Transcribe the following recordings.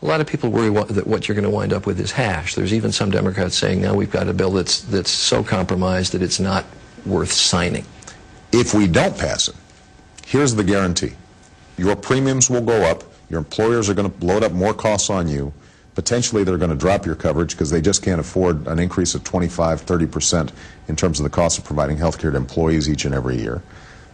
a lot of people worry that what you're going to wind up with is hash. There's even some Democrats saying now we've got a bill that's so compromised that it's not worth signing. If we don't pass it, here's the guarantee. Your premiums will go up. Your employers are going to load up more costs on you. Potentially they're going to drop your coverage because they just can't afford an increase of 25–30% in terms of the cost of providing health care to employees each and every year.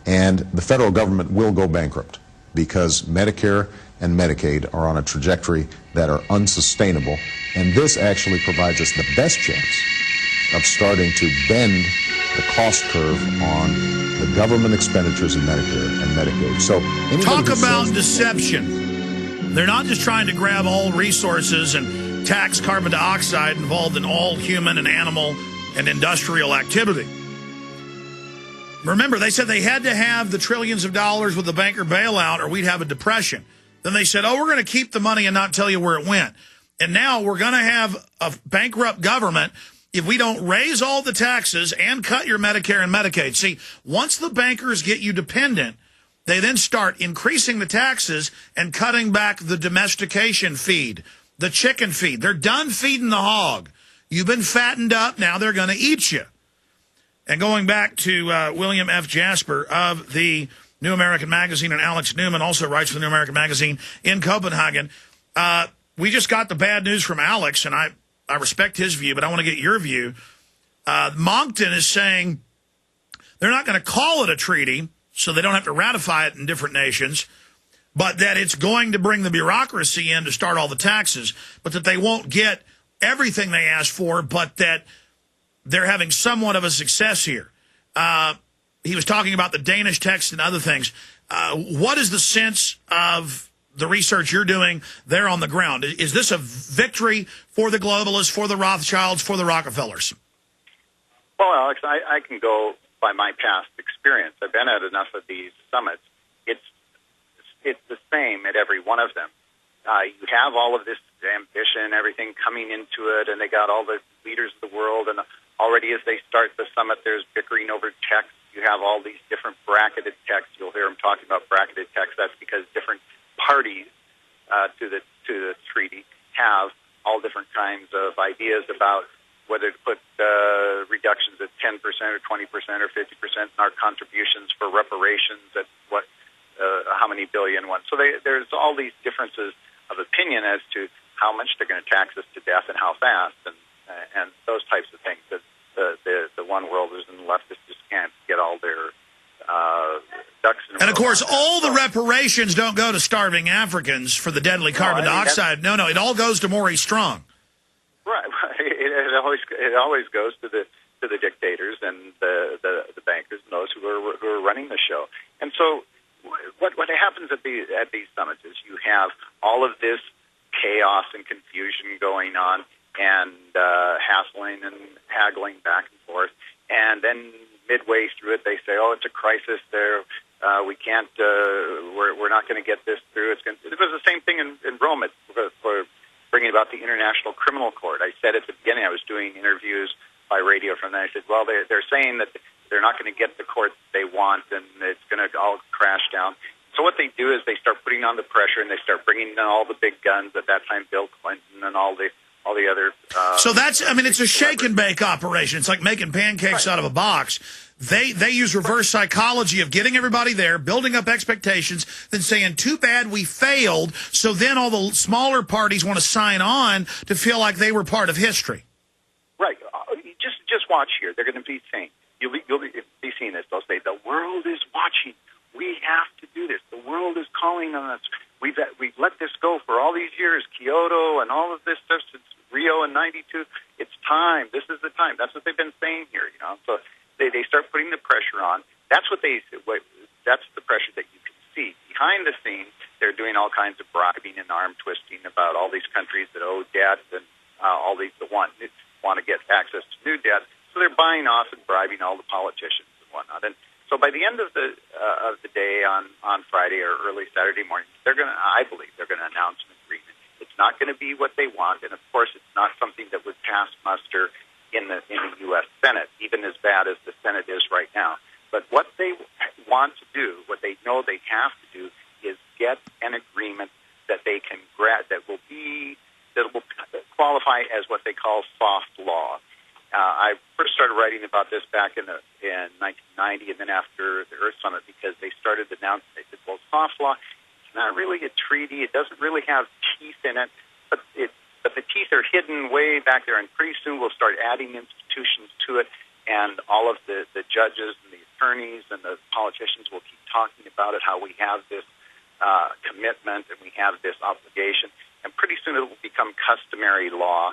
And the federal government will go bankrupt because Medicare and Medicaid are on a trajectory that are unsustainable, and this actually provides us the best chance of starting to bend the cost curve on the government expenditures in Medicare and Medicaid. So talk about deception. They're not just trying to grab all resources and tax carbon dioxide involved in all human and animal and industrial activity. Remember, they said they had to have the trillions of dollars with the banker bailout or we'd have a depression. Then they said, oh, we're going to keep the money and not tell you where it went. And now we're going to have a bankrupt government if we don't raise all the taxes and cut your Medicare and Medicaid. See, once the bankers get you dependent, they then start increasing the taxes and cutting back the domestication feed, the chicken feed. They're done feeding the hog. You've been fattened up. Now they're going to eat you. And going back to William F. Jasper of the New American Magazine, and Alex Newman also writes for the New American Magazine in Copenhagen. We just got the bad news from Alex, and I respect his view, but I want to get your view. Monckton is saying they're not going to call it a treaty, so they don't have to ratify it in different nations, but that it's going to bring the bureaucracy in to start all the taxes, but that they won't get everything they asked for, but that they're having somewhat of a success here. He was talking about the Danish text and other things. What is the sense of the research you're doing there on the ground? Is this a victory for the globalists, for the Rothschilds, for the Rockefellers? Well, Alex, I can go by my past experience. I've been at enough of these summits. It's the same at every one of them. You have all of this ambition, everything coming into it, and they got all the leaders of the world, and already as they start the summit, there's bickering over text. You have all these different bracketed texts. You'll hear them talking about bracketed text. That's because different parties to the treaty have all different kinds of ideas about whether to put reductions at 10% or 20% or 50% in our contributions for reparations at how many billion one. So there's all these differences of opinion as to how much they're going to tax us to death and how fast, and those types of things that the one-worlders and the leftists just can't get all their ducks in a row. And, of course, all the reparations don't go to starving Africans for the deadly carbon dioxide. No, it all goes to Maurice Strong. Right. It always goes to the dictators and the bankers and those who are running the show. And so what happens at these summits is you have all of this chaos and confusion going on, and hassling and haggling back and forth, and then midway through it they say, "Oh, it's a crisis. There, we can't. We're not going to get this through." It was the same thing in Rome for bringing about the International Criminal Court. I said at the beginning I was doing interviews by radio from there. I said, "Well, they're saying that they're not going to get the court they want, and it's going to all crash down." So what they do is they start putting on the pressure, and they start bringing in all the big guns. At that time, Bill Clinton and all the other. So it's a shake and bake operation. It's like making pancakes out of a box. They use reverse psychology of getting everybody there, building up expectations, then saying, too bad we failed. So then all the smaller parties want to sign on to feel like they were part of history. Right. Just watch here. They're going to be saying, you'll be seeing this. They'll say, the world is watching. We have to do this. The world is calling on us. We've let this go for all these years, Kyoto and all of this stuff since Rio in '92. It's time. This is the time. That's what they've been saying here, So they start putting the pressure on. That's that's the pressure that you can see. Behind the scenes, they're doing all kinds of bribing and arm twisting about all these countries that owe debt and all these that want to get access to new debt. So they're buying off and bribing all the politicians and whatnot. And so by the end of the day on Friday or early Saturday morning, I believe they're going to announce an agreement. It's not going to be what they want, and of course, it's not something that would pass muster in the U.S. Senate, even as bad as the Senate is right now. But what they want to do, what they know they have to do, is get an agreement that they can that will be qualify as what they call soft law. I first started writing about this back in 1990, and then after the Earth Summit, because they started announcing, they said, well, soft law, it's not really a treaty. It doesn't really have teeth in it, but the teeth are hidden way back there, and pretty soon we'll start adding institutions to it, and all of the judges and the attorneys and the politicians will keep talking about it, how we have this commitment and we have this obligation, and pretty soon it will become customary law,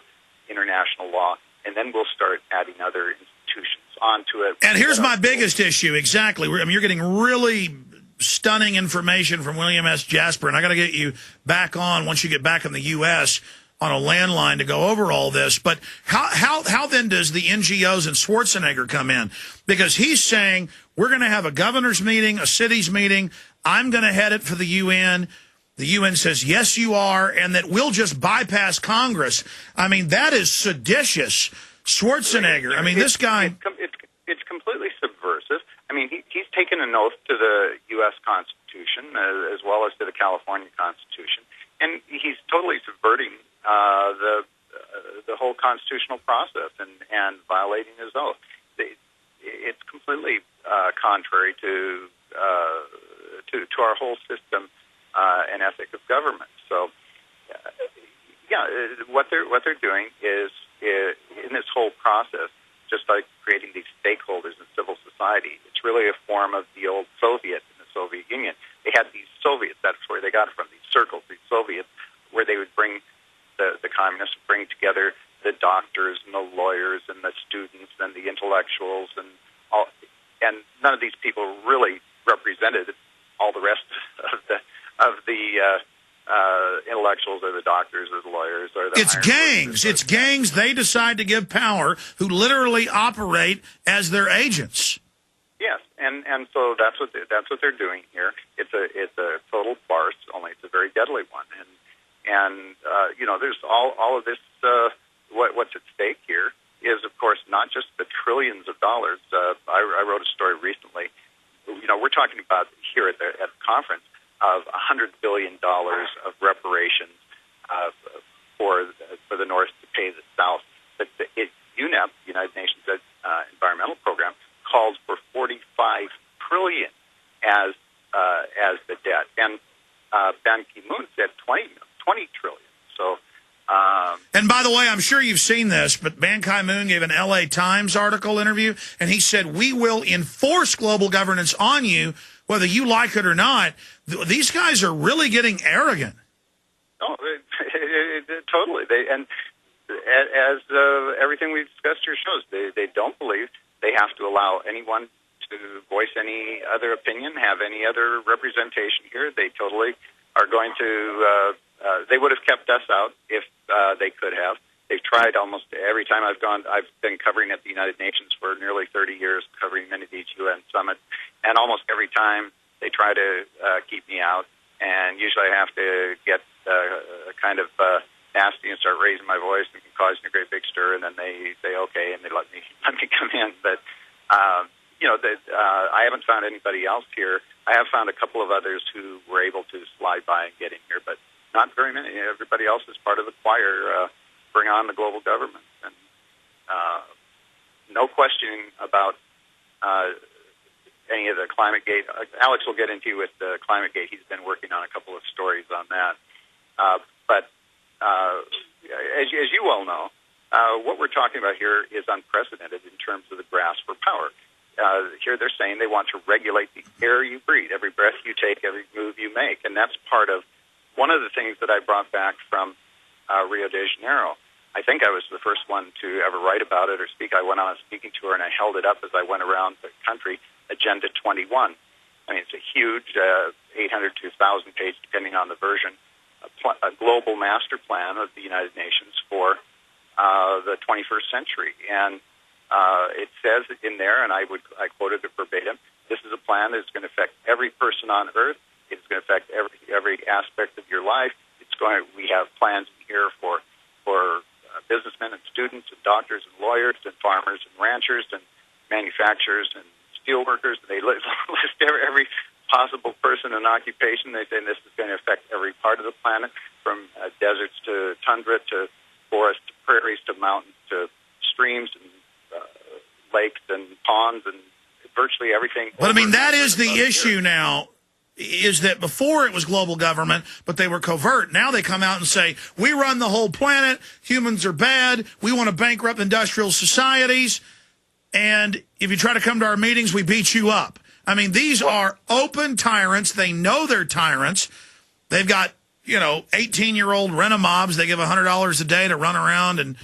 international law, and then we'll start adding other institutions onto it. And here's my biggest issue, exactly. I mean, you're getting really stunning information from William S. Jasper, and I got to get you back on once you get back in the U.S. on a landline to go over all this. But how then does the NGOs and Schwarzenegger come in? Because he's saying, we're going to have a governor's meeting, a city's meeting, I'm going to head it for the UN. The UN says, yes, you are, and that we'll just bypass Congress. I mean, that is seditious. Schwarzenegger, I mean, this guy... It's completely subversive. I mean, he's taken an oath to the U.S. Constitution as well as to the California Constitution, and he's totally subverting the whole constitutional process and violating his oath. It's completely contrary to our whole system and ethic of government. So, what they're doing is in this whole process, just like creating these stakeholders in civil society, it's really a form of the old Soviet in the Soviet Union. They had these Soviets, that's where they got it from, these circles, these Soviets, where they would bring the communists, bring together the doctors and the lawyers and the students and the intellectuals and all, and none of these people really represented all the rest of the intellectuals or the doctors or the lawyers or the... It's gangs. It's gangs they decide to give power who literally operate as their agents. Yes, and so that's what they're doing here. It's a total farce, only it's a very deadly one. And there's all of this. What's at stake here is, of course, not just the trillions of dollars. I wrote a story recently. We're talking about here at the conference of $100 billion of reparations for the North to pay the South. But UNEP, the United Nations Environmental Program, calls for $45 trillion as the debt, and Ban Ki-moon said 20 trillion. So. And by the way, I'm sure you've seen this, but Ban Ki-moon gave an L.A. Times article interview, and he said, we will enforce global governance on you, whether you like it or not. These guys are really getting arrogant. Oh, totally. As everything we've discussed here shows, they don't believe they have to allow anyone to voice any other opinion, have any other representation here. They totally are going to... they would have kept us out if they could have. They've tried almost every time I've gone. I've been covering at the United Nations for nearly 30 years, covering many of these UN summits, and almost every time they try to keep me out. And usually I have to get kind of nasty and start raising my voice and causing a great big stir, and then they say okay, and they let me come in. But I haven't found anybody else here. I have found a couple of others who were able to slide by and get in here, but not very many. Everybody else is part of the choir. Bring on the global government, and no questioning about any of the climate gate. Alex will get into with the climate gate. He's been working on a couple of stories on that. But as you well know, what we're talking about here is unprecedented in terms of the grasp for power. Here they're saying they want to regulate the air you breathe, every breath you take, every move you make, and that's part of one of the things that I brought back from Rio de Janeiro. I think I was the first one to ever write about it or speak. I went on a speaking tour, and I held it up as I went around the country, Agenda 21. I mean, it's a huge 800 to 1,000 page, depending on the version, a global master plan of the United Nations for the 21st century. And it says in there, and I quoted it verbatim, this is a plan that's going to affect every person on Earth. It's going to affect every aspect of your life. We have plans here for businessmen and students and doctors and lawyers and farmers and ranchers and manufacturers and steel workers. They list every possible person and occupation. They say this is going to affect every part of the planet, from deserts to tundra to forest to prairies to mountains to streams and lakes and ponds and virtually everything. But I mean, that is the issue now, is that before it was global government, but they were covert. Now they come out and say, we run the whole planet, humans are bad, we want to bankrupt industrial societies, and if you try to come to our meetings, we beat you up. I mean, these are open tyrants. They know they're tyrants. They've got, 18-year-old rent-a-mobs. They give $100 a day to run around and,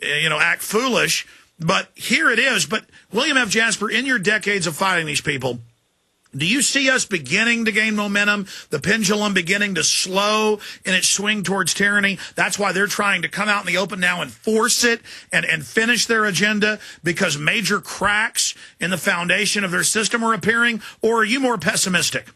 act foolish. But here it is. But William F. Jasper, in your decades of fighting these people, do you see us beginning to gain momentum, the pendulum beginning to slow in its swing towards tyranny? That's why they're trying to come out in the open now and force it and finish their agenda, because major cracks in the foundation of their system are appearing? Or are you more pessimistic?